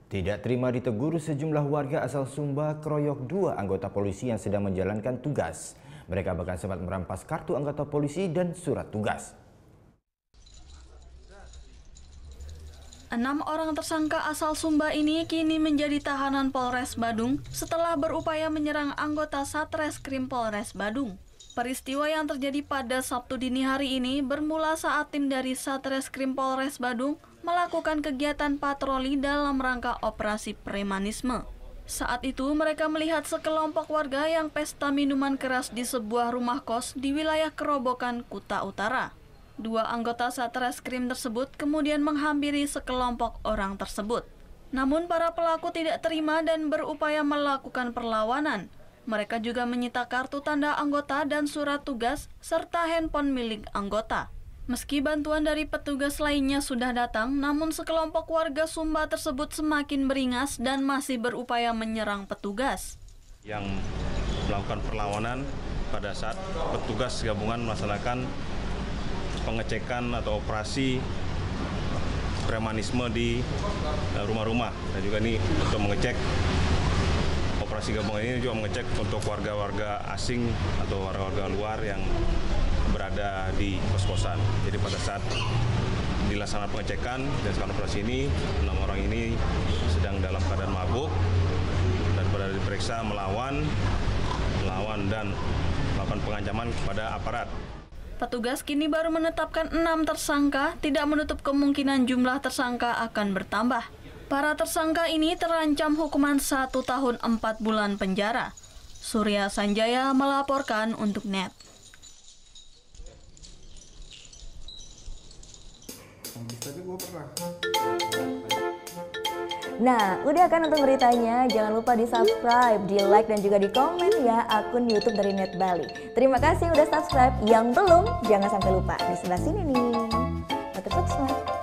Tidak terima ditegur sejumlah warga asal Sumba keroyok dua anggota polisi yang sedang menjalankan tugas. Mereka bahkan sempat merampas kartu anggota polisi dan surat tugas. 6 orang tersangka asal Sumba ini kini menjadi tahanan Polres Badung setelah berupaya menyerang anggota Satreskrim Polres Badung. Peristiwa yang terjadi pada Sabtu dini hari ini bermula saat tim dari Satreskrim Polres Badung melakukan kegiatan patroli dalam rangka operasi premanisme. Saat itu mereka melihat sekelompok warga yang pesta minuman keras di sebuah rumah kos di wilayah Kerobokan, Kuta Utara. 2 anggota Satreskrim tersebut kemudian menghampiri sekelompok orang tersebut. Namun para pelaku tidak terima dan berupaya melakukan perlawanan. Mereka juga menyita kartu tanda anggota dan surat tugas serta handphone milik anggota. Meski bantuan dari petugas lainnya sudah datang, namun sekelompok warga Sumba tersebut semakin beringas dan masih berupaya menyerang petugas. Yang melakukan perlawanan pada saat petugas gabungan melaksanakan pengecekan atau operasi premanisme di rumah-rumah. Dan juga ini untuk mengecek, operasi gabungan ini juga mengecek untuk warga-warga asing atau warga-warga luar yang berada di kos-kosan. Jadi pada saat dilaksanakan pengecekan dan sekarang operasi ini, 6 orang ini sedang dalam keadaan mabuk dan pada diperiksa melawan dan melakukan pengancaman kepada aparat. Petugas kini baru menetapkan 6 tersangka, tidak menutup kemungkinan jumlah tersangka akan bertambah. Para tersangka ini terancam hukuman 1 tahun 4 bulan penjara. Surya Sanjaya melaporkan untuk NET. Nah, udah kan untuk beritanya? Jangan lupa di-subscribe, di-like, dan juga di-komen ya akun YouTube dari Net Bali. Terima kasih udah subscribe. Yang belum, jangan sampai lupa. Di sebelah sini nih. Tetap subscribe.